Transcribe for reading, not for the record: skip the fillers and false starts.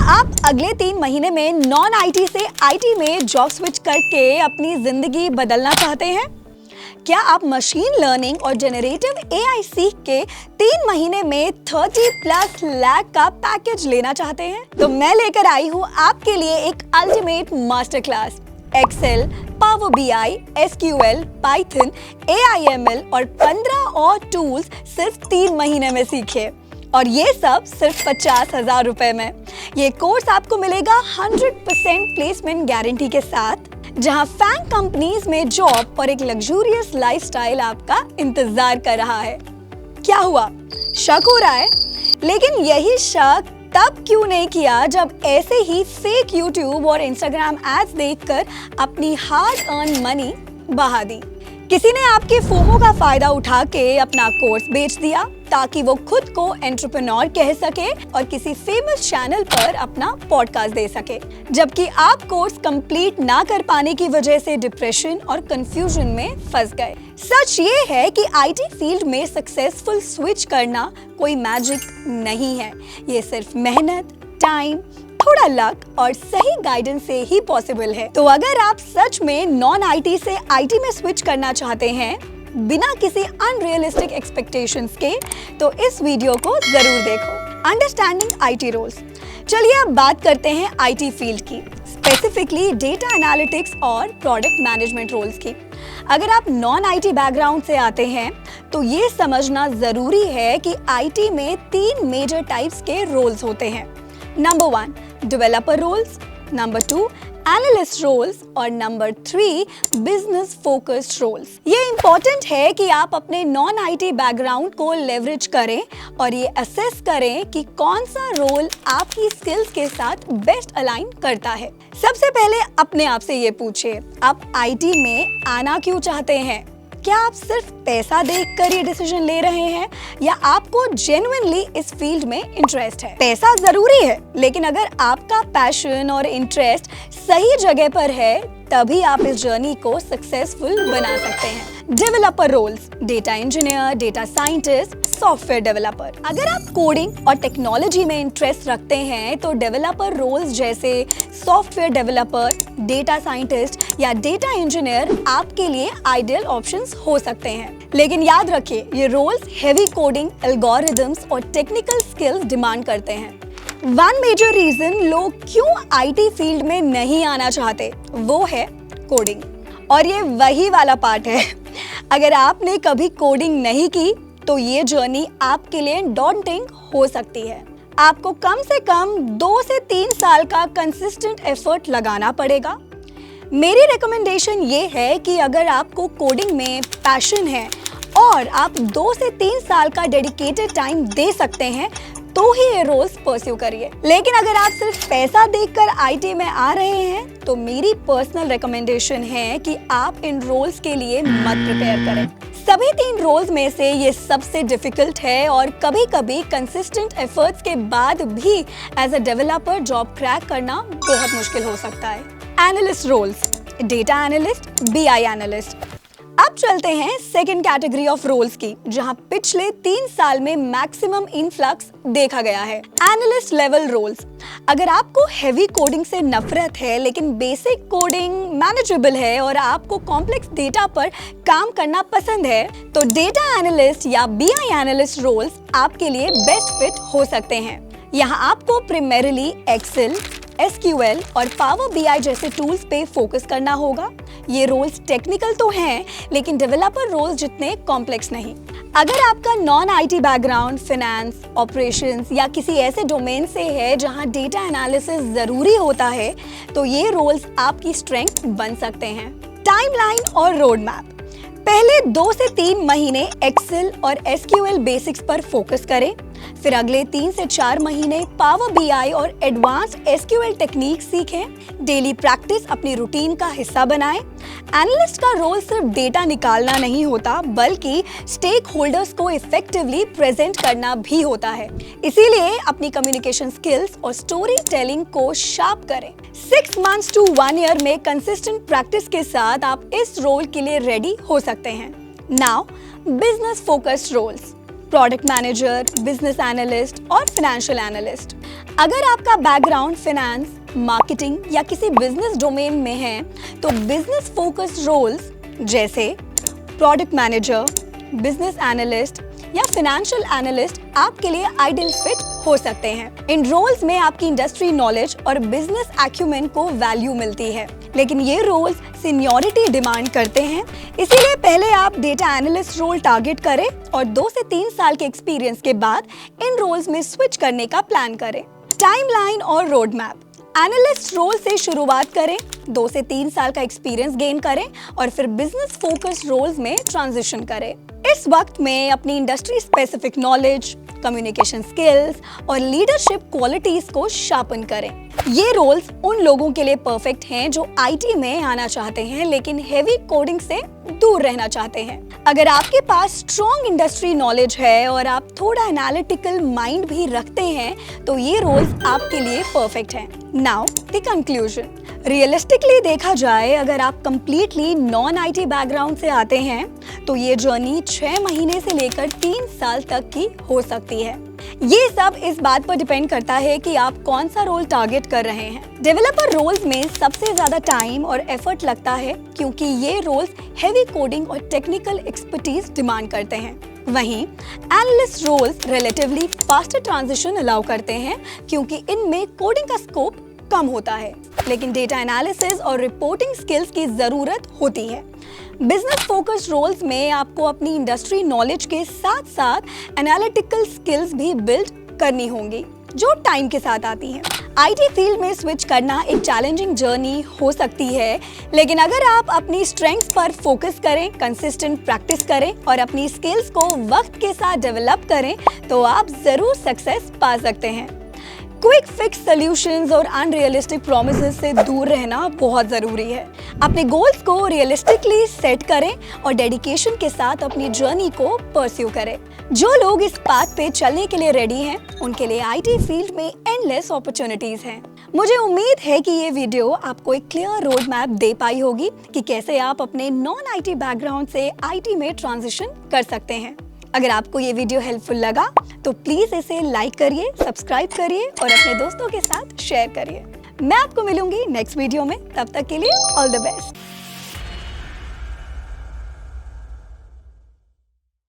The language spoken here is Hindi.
आप अगले 3 महीने में नॉन आईटी से आईटी में जॉब स्विच करके अपनी जिंदगी बदलना चाहते हैं? क्या आप मशीन लर्निंग और जनरेटिव एआई सीख के 3 महीने में 30+ लाख का पैकेज लेना चाहते हैं? तो मैं लेकर आई हूँ आपके लिए एक ultimate master class. Excel, power BI, SQL, Python, AIML और 15 और टूल्स सिर्फ 3 महीने में सीखे, और ये सब सिर्फ 50,000 रुपए में। ये कोर्स आपको मिलेगा 100% प्लेसमेंट गारंटी के साथ, जहां फैंग कंपनीज में जॉब और एक लग्जूरियस लाइफस्टाइल आपका इंतजार कर रहा है। क्या हुआ, शक हो रहा है? लेकिन यही शक तब क्यों नहीं किया जब ऐसे ही फेक यूट्यूब और इंस्टाग्राम एड्स देखकर अपनी हार्ड अर्न मनी बहा दी। किसी ने आपके फोमो का फायदा उठा के अपना कोर्स बेच दिया ताकि वो खुद को एंटरप्रेन्योर कह सके और किसी फेमस चैनल पर अपना पॉडकास्ट दे सके, जबकि आप कोर्स कंप्लीट ना कर पाने की वजह से डिप्रेशन और कंफ्यूजन में फंस गए। सच ये है कि आईटी फील्ड में सक्सेसफुल स्विच करना कोई मैजिक नहीं है। ये सिर्फ मेहनत, टाइम, थोड़ा लक और सही गाइडेंस से ही पॉसिबल है। तो अगर आप सच में नॉन आईटी से आईटी में स्विच करना चाहते हैं बिना किसी अनरियलिस्टिक एक्सपेक्टेशंस के, तो इस वीडियो को जरूर देखो। Understanding IT roles. चलिए अब बात करते हैं आईटी फील्ड की, स्पेसिफिकली डेटा एनालिटिक्स और प्रोडक्ट मैनेजमेंट रोल्स की। अगर आप नॉन आईटी बैकग्राउंड से आते हैं तो ये समझना जरूरी है कि आईटी में 3 मेजर टाइप्स के रोल्स होते हैं। Number 1 developer roles, number 2 analyst roles और नंबर 3 बिजनेस फोकस्ड रोल्स। ये इंपॉर्टेंट है कि आप अपने नॉन आईटी बैकग्राउंड को लेवरेज करें और ये असेस करें कि कौन सा रोल आपकी स्किल्स के साथ बेस्ट अलाइन करता है। सबसे पहले अपने आप से ये पूछिए, आप आईटी में आना क्यों चाहते हैं? क्या आप सिर्फ पैसा देखकर ये डिसीजन ले रहे हैं या आपको जेन्युइनली इस फील्ड में इंटरेस्ट है? पैसा जरूरी है, लेकिन अगर आपका पैशन और इंटरेस्ट सही जगह पर है तभी आप इस जर्नी को सक्सेसफुल बना सकते हैं। Developer roles, data engineer, data scientist, software developer. अगर आप कोडिंग और टेक्नोलॉजी में इंटरेस्ट रखते हैं तो डेवलपर रोल्स जैसे सॉफ्टवेयर डेवलपर, डेटा साइंटिस्ट या डेटा इंजीनियर आपके लिए आइडियल ऑप्शंस हो सकते हैं। लेकिन याद रखिए, ये रोल्स हेवी कोडिंग, एल्गोरिदम्स और टेक्निकल स्किल्स डिमांड करते हैं। वन मेजर रीजन लोग क्यों आईटी फील्ड में नहीं आना चाहते वो है कोडिंग, और ये वही वाला पार्ट है। अगर आपने कभी कोडिंग नहीं की तो ये जर्नी आपके लिए डॉन्टिंग हो सकती है। आपको कम से कम 2 से 3 साल का कंसिस्टेंट एफर्ट लगाना पड़ेगा। मेरी रिकमेंडेशन ये है कि अगर आपको कोडिंग में पैशन है और आप 2 से 3 साल का डेडिकेटेड टाइम दे सकते हैं तो ही ये रोल्स परस्यू करिए। लेकिन अगर आप सिर्फ पैसा देखकर आईटी में आ रहे हैं तो मेरी पर्सनल रिकमेंडेशन है कि आप इन रोल्स के लिए मत प्रिपेयर करें। सभी 3 रोल्स में से ये सबसे डिफिकल्ट है और कभी-कभी कंसिस्टेंट एफर्ट्स के बाद भी as a developer job crack करना बहुत मुश्किल हो सकता है। Analyst roles, data analyst, BI analyst. अब चलते हैं सेकंड कैटेगरी ऑफ रोल्स की, जहां पिछले 3 साल में मैक्सिमम इनफ्लक्स देखा गया है। Analyst level roles. अगर आपको हेवी कोडिंग से नफरत है लेकिन बेसिक कोडिंग मैनेजेबल है और आपको कॉम्प्लेक्स डेटा पर काम करना पसंद है तो डेटा एनालिस्ट या बीआई एनालिस्ट रोल्स आपके लिए बेस्ट फिट हो सकते हैं। यहाँ आपको प्राइमरीली एक्सेल, एसक्यूएल और पावर बीआई जैसे टूल्स पे फोकस करना होगा। ये रोल्स टेक्निकल तो हैं, लेकिन डेवलपर रोल्स जितने कॉम्प्लेक्स नहीं। अगर आपका non IT background finance, operations या किसी ऐसे डोमेन से है जहां डेटा एनालिसिस जरूरी होता है तो ये रोल्स आपकी स्ट्रेंथ बन सकते हैं। टाइमलाइन और रोड मैप। पहले 2 से 3 महीने एक्सेल और एसक्यूएल बेसिक्स पर फोकस करें, फिर अगले 3 से 4 महीने पावर बीआई और एडवांस्ड एसक्यूएल टेक्निक सीखें। डेली प्रैक्टिस अपनी रूटीन का हिस्सा बनाएं। एनालिस्ट का रोल सिर्फ डेटा निकालना नहीं होता बल्कि स्टेक होल्डर्स को इफेक्टिवली प्रेजेंट करना भी होता है। इसीलिए अपनी कम्युनिकेशन स्किल्स और स्टोरी टेलिंग को शार्प करें। 6 months to 1 year में कंसिस्टेंट प्रैक्टिस के साथ आप इस रोल के लिए रेडी हो सकते हैं। Now business focused roles, product manager, business analyst और फाइनेंशियल एनालिस्ट। अगर आपका बैकग्राउंड फाइनेंस, मार्केटिंग या किसी बिजनेस डोमेन में है तो बिजनेस फोकस्ड रोल्स जैसे प्रोडक्ट मैनेजर, बिजनेस एनालिस्ट या फाइनेंशियल एनालिस्ट आपके लिए आइडियल फिट हो सकते हैं। इन रोल्स में आपकी इंडस्ट्री नॉलेज और बिजनेस एक्यूमेन को वैल्यू मिलती है, लेकिन ये रोल्स सीनियरिटी डिमांड करते हैं, इसीलिए पहले आप डेटा एनालिस्ट रोल टारगेट करें और 2 से 3 साल के एक्सपीरियंस के बाद इन रोल्स में स्विच करने का प्लान करें। टाइमलाइन और रोड मैप। एनालिस्ट रोल से शुरुआत करें, 2 से 3 साल का एक्सपीरियंस गेन करें और फिर बिजनेस फोकस्ड रोल्स में ट्रांजिशन करें। इस वक्त में अपनी industry specific knowledge, communication skills और लीडरशिप क्वालिटीज को शार्पन करें। ये रोल्स उन लोगों के लिए परफेक्ट हैं जो आईटी में आना चाहते हैं लेकिन हेवी कोडिंग से दूर रहना चाहते हैं। अगर आपके पास स्ट्रॉन्ग इंडस्ट्री नॉलेज है और आप थोड़ा एनालिटिकल माइंड भी रखते हैं तो ये रोल्स आपके लिए परफेक्ट हैं। Now the conclusion. रियलिस्टिकली देखा जाए, अगर आप कंप्लीटली नॉन आईटी बैकग्राउंड से आते हैं तो ये जर्नी 6 महीने से लेकर 3 साल तक की हो सकती है। ये सब इस बात पर डिपेंड करता है कि आप कौन सा रोल टारगेट कर रहे हैं। डेवलपर रोल्स में सबसे ज्यादा टाइम और एफर्ट लगता है क्योंकि ये रोल्स हेवी कोडिंग और टेक्निकल एक्सपर्टीज डिमांड करते हैं। वहीं analyst roles relatively faster transition allow करते हैं क्योंकि इनमें कोडिंग का स्कोप कम होता है, लेकिन डेटा एनालिसिस और रिपोर्टिंग स्किल्स की जरूरत होती है। बिजनेस फोकस्ड रोल्स में आपको अपनी इंडस्ट्री नॉलेज के साथ साथ एनालिटिकल स्किल्स भी बिल्ड करनी होंगी जो टाइम के साथ आती हैं। आईटी फील्ड में स्विच करना एक चैलेंजिंग जर्नी हो सकती है, लेकिन अगर आप अपनी स्ट्रेंथ्स पर फोकस करें, कंसिस्टेंट प्रैक्टिस करें और अपनी स्किल्स को वक्त के साथ डेवलप करें तो आप जरूर सक्सेस पा सकते हैं। क्विक फिक्स सॉल्यूशंस और अनरियलिस्टिक प्रॉमिसेस से दूर रहना बहुत ज़रूरी है। अपने गोल्स को रियलिस्टिकली सेट करें और डेडिकेशन के साथ अपनी जर्नी को परस्यू करें। जो लोग इस पाथ पे चलने के लिए रेडी हैं, उनके लिए आईटी फील्ड में एंडलेस अपॉर्चुनिटीज हैं। मुझे उम्मीद है कि ये वीडियो आपको एक क्लियर रोड मैप दे पाई होगी कि कैसे आप अपने नॉन आईटी बैकग्राउंड से आईटी में ट्रांजिशन कर सकते हैं। अगर आपको ये वीडियो हेल्पफुल लगा तो प्लीज इसे लाइक करिए, सब्सक्राइब करिए और अपने दोस्तों के साथ शेयर करिए। मैं आपको मिलूंगी नेक्स्ट वीडियो में, तब तक के लिए ऑल द बेस्ट।